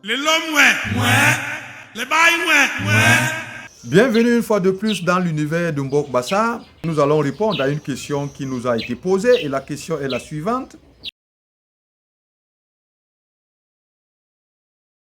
Les l'homme, ouais. Les bails, ouais. Bienvenue une fois de plus dans l'univers de Mbok Bassa. Nous allons répondre à une question qui nous a été posée et la question est la suivante.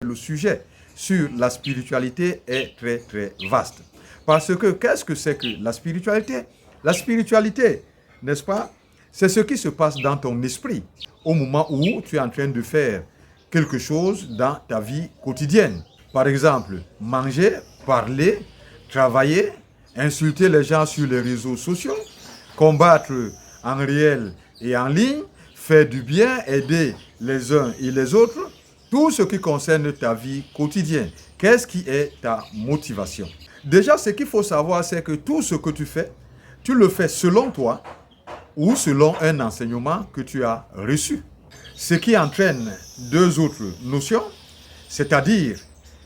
Le sujet sur la spiritualité est très vaste. Parce que qu'est-ce que c'est que la spiritualité? La spiritualité, n'est-ce pas? C'est ce qui se passe dans ton esprit au moment où tu es en train de faire quelque chose dans ta vie quotidienne. Par exemple, manger, parler, travailler, insulter les gens sur les réseaux sociaux, combattre en réel et en ligne, faire du bien, aider les uns et les autres, tout ce qui concerne ta vie quotidienne. Qu'est-ce qui est ta motivation? Déjà, ce qu'il faut savoir, c'est que tout ce que tu fais, tu le fais selon toi ou selon un enseignement que tu as reçu. Ce qui entraîne deux autres notions, c'est-à-dire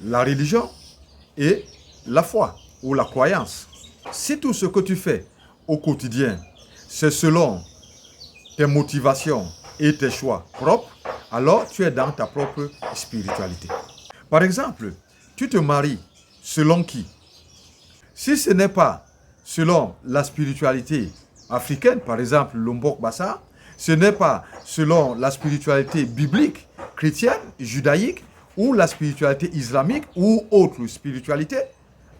la religion et la foi ou la croyance. Si tout ce que tu fais au quotidien, c'est selon tes motivations et tes choix propres, alors tu es dans ta propre spiritualité. Par exemple, tu te maries selon qui? Si ce n'est pas selon la spiritualité africaine, par exemple le Mbok Bassa, ce n'est pas selon la spiritualité biblique, chrétienne, judaïque, ou la spiritualité islamique, ou autre spiritualité,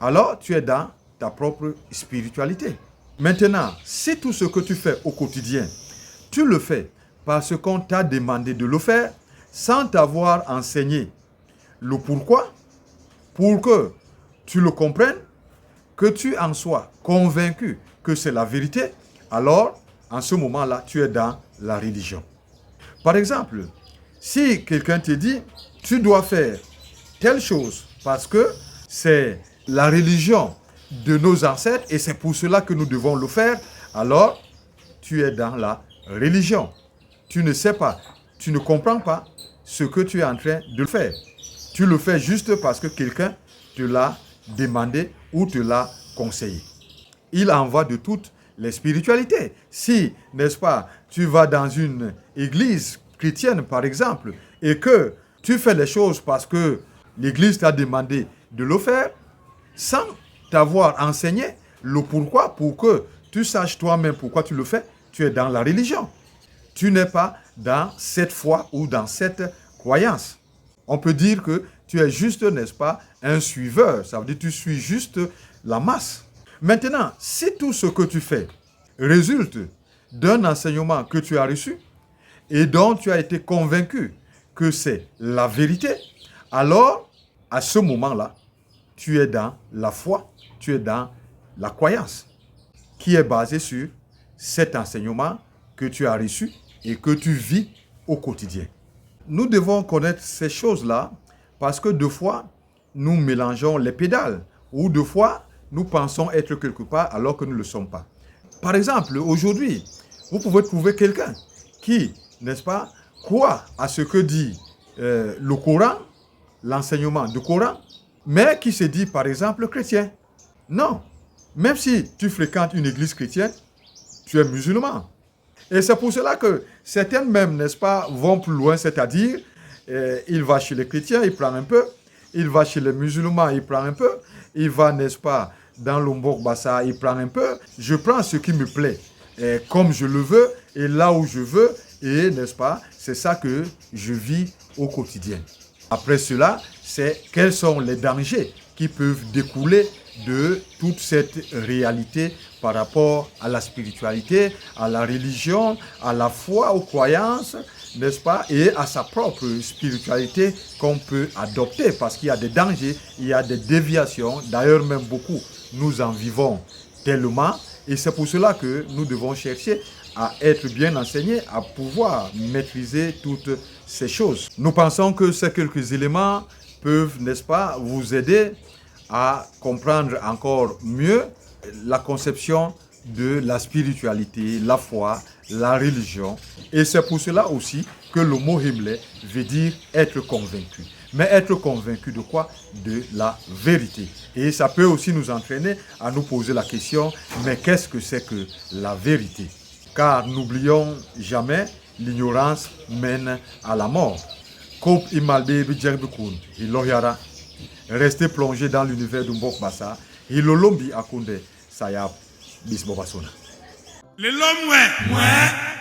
alors tu es dans ta propre spiritualité. Maintenant, si tout ce que tu fais au quotidien, tu le fais parce qu'on t'a demandé de le faire, sans t'avoir enseigné le pourquoi, pour que tu le comprennes, que tu en sois convaincu que c'est la vérité, alors, en ce moment-là, tu es dans la religion. Par exemple, si quelqu'un te dit, tu dois faire telle chose parce que c'est la religion de nos ancêtres et c'est pour cela que nous devons le faire, alors tu es dans la religion. Tu ne sais pas, tu ne comprends pas ce que tu es en train de faire. Tu le fais juste parce que quelqu'un te l'a demandé ou te l'a conseillé. Il en va de toutes les spiritualités. Si, n'est-ce pas, tu vas dans une église chrétienne, par exemple, et que tu fais les choses parce que l'église t'a demandé de le faire, sans t'avoir enseigné le pourquoi, pour que tu saches toi-même pourquoi tu le fais, tu es dans la religion. Tu n'es pas dans cette foi ou dans cette croyance. On peut dire que tu es juste, n'est-ce pas, un suiveur. Ça veut dire que tu suis juste la masse. Maintenant, si tout ce que tu fais résulte d'un enseignement que tu as reçu et dont tu as été convaincu que c'est la vérité, alors, à ce moment-là, tu es dans la foi, tu es dans la croyance qui est basée sur cet enseignement que tu as reçu et que tu vis au quotidien. Nous devons connaître ces choses-là parce que deux fois, nous mélangeons les pédales ou deux fois, nous pensons être quelque part alors que nous ne le sommes pas. Par exemple, aujourd'hui, vous pouvez trouver quelqu'un qui, n'est-ce pas, croit à ce que dit le Coran, l'enseignement du Coran, mais qui se dit, par exemple, chrétien. Non. Même si tu fréquentes une église chrétienne, tu es musulman. Et c'est pour cela que certains même, n'est-ce pas, vont plus loin, c'est-à-dire, il va chez les chrétiens, il prend un peu, il va chez les musulmans, il prend un peu, il va, n'est-ce pas, dans le Mbok Bassa, il prend un peu. Je prends ce qui me plaît, comme je le veux, et là où je veux, et, n'est-ce pas, c'est ça que je vis au quotidien. Après cela, c'est quels sont les dangers qui peuvent découler de toute cette réalité par rapport à la spiritualité, à la religion, à la foi, aux croyances, n'est-ce pas, et à sa propre spiritualité qu'on peut adopter parce qu'il y a des dangers, il y a des déviations, d'ailleurs même beaucoup, nous en vivons tellement et c'est pour cela que nous devons chercher à être bien enseignés, à pouvoir maîtriser toutes ces choses. Nous pensons que ces quelques éléments peuvent, n'est-ce pas, vous aider à comprendre encore mieux la conception de la spiritualité, la foi, la religion. Et c'est pour cela aussi que le mot Himle veut dire être convaincu. Mais être convaincu de quoi? De la vérité. Et ça peut aussi nous entraîner à nous poser la question, mais qu'est-ce que c'est que la vérité? Car n'oublions jamais, l'ignorance mène à la mort. Coupe Imalbe Bidjerbukun, Iloyara, restez plongé dans l'univers de Mbok Bassa, Ilolombi Akunde, Sayab, Bisbobasona. Le l'homme, ouais.